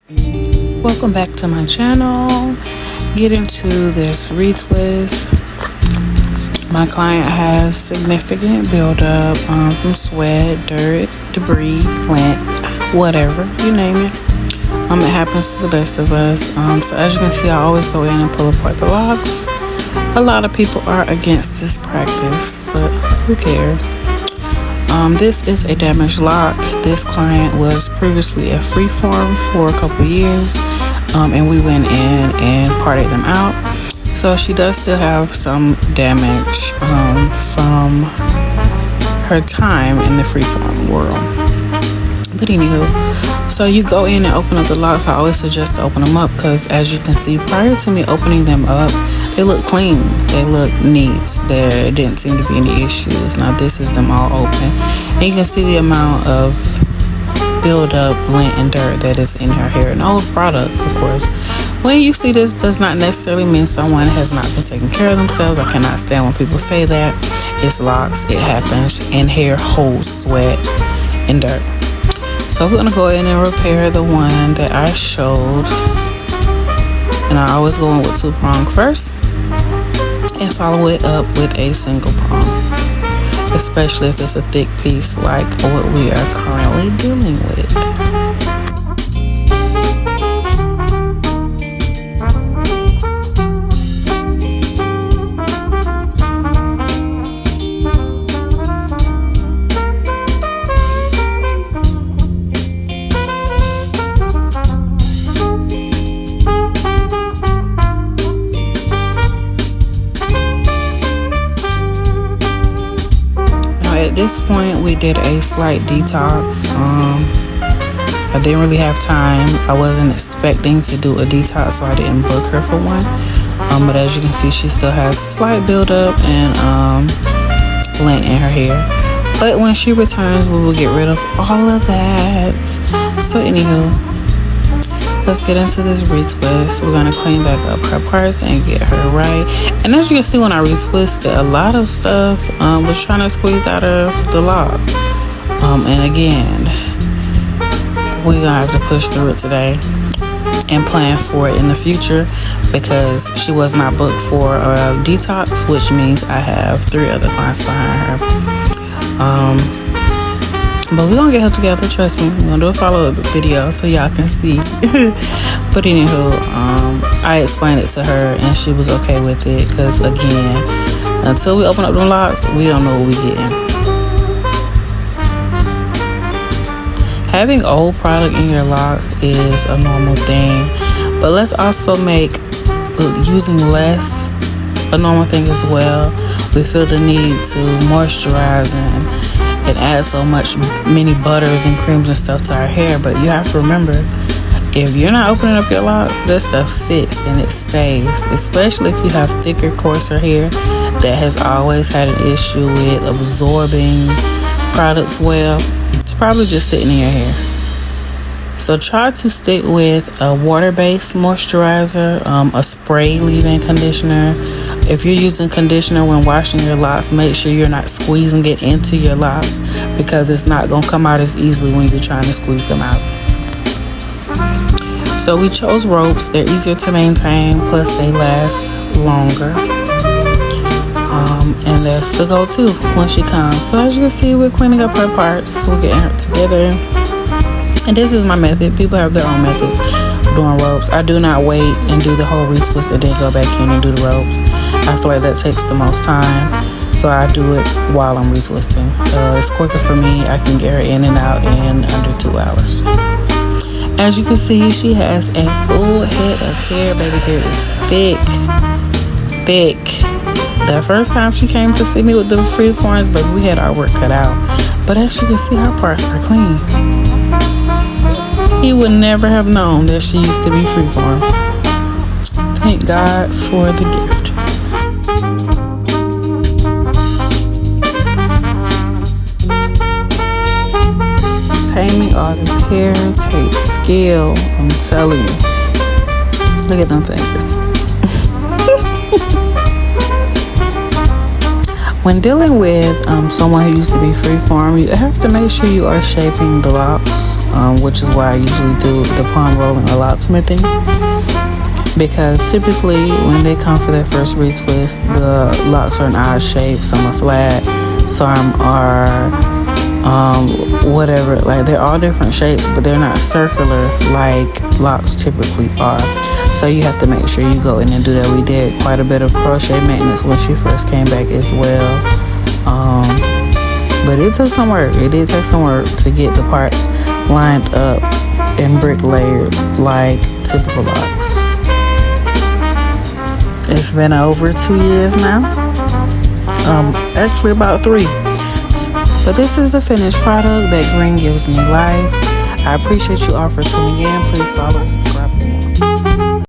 Welcome back to my channel. Get into this retwist. My client has significant buildup from sweat, dirt, debris, plant, whatever, you name it. It happens to the best of us. So as you can see, I always go in and pull apart the locs. A lot of people are against this practice, but who cares? This is a damaged loc. This client was previously a freeform for a couple years, and we went in and parted them out. So she does still have some damage from her time in the freeform world. But anywho, so you go in and open up the locs. I always suggest to open them up because, as you can see, prior to me opening them up, they look clean, they look neat, there didn't seem to be any issues. Now this is them all open, and you can see the amount of buildup, lint, and dirt that is in her hair. An old product, of course. When you see this, does not necessarily mean someone has not been taking care of themselves. I cannot stand when people say that. It's locs, it happens, and hair holds sweat and dirt. So we're gonna go in and repair the one that I showed, and I always go in with 2-prong first and follow it up with a single prong, especially if it's a thick piece like what we are currently dealing with. At this point, we did a slight detox. I didn't really have time. I wasn't expecting to do a detox, so I didn't book her for one. But as you can see, she still has slight buildup and lint in her hair. But when she returns, we will get rid of all of that. So anywho, let's get into this retwist. We're gonna clean back up her parts and get her right. And as you can see, when I retwisted, a lot of stuff was trying to squeeze out of the loc. And again, we're gonna have to push through it today and plan for it in the future, because she was not booked for a detox, which means I have 3 other clients behind her. But we're gonna get her together, trust me. We're gonna do a follow-up video so y'all can see. But anywho, I explained it to her and she was okay with it, because again, until we open up them locs, we don't know what we getting. Having old product in your locs is a normal thing, but let's also make using less a normal thing as well. We feel the need to moisturize and add so many butters and creams and stuff to our hair, but you have to remember, if you're not opening up your locs, that stuff sits and it stays, especially if you have thicker, coarser hair that has always had an issue with absorbing products well. It's probably just sitting in your hair. So try to stick with a water-based moisturizer, a spray leave-in conditioner. If you're using conditioner when washing your locs, make sure you're not squeezing it into your locs, because it's not going to come out as easily when you're trying to squeeze them out. So we chose ropes. They're easier to maintain, plus they last longer. And that's the go-to when she comes. So as you can see, we're cleaning up her parts. We're getting her together. And this is my method. People have their own methods doing ropes. I do not wait and do the whole retwist and then go back in and do the ropes. I feel like that takes the most time, so I do it while I'm retwisting. It's quicker for me. I can get her in and out in under 2 hours. As you can see, she has a full head of hair. Baby hair is thick. The first time she came to see me with the freeforms, baby, we had our work cut out. But as you can see, her parts are clean. He would never have known that she used to be freeform. Thank God for the gift. Taming all this hair takes skill, I'm telling you. Look at them fingers. When dealing with someone who used to be freeform, you have to make sure you are shaping the locs which is why I usually do the palm rolling or locksmithing. Because typically when they come for their first retwist, the locks are in odd shape. Some are flat, some are whatever. Like, they're all different shapes, but they're not circular like locks typically are. So you have to make sure you go in and do that. We did quite a bit of crochet maintenance when she first came back as well. But it took some work. It did take some work to get the parts lined up and brick layered like typical locks. It's been over 2 years now. Actually about 3. But this is the finished product that green gives me life. I appreciate you all for tuning in. Please follow and subscribe for more.